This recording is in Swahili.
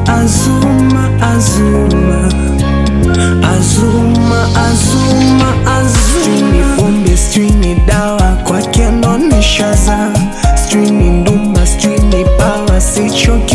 Azuma, Azuma, Azuma, Azuma, Azuma. Strini pombe, strini dawa, kwake anaonesha za. Strini nduma, strini power, sichoki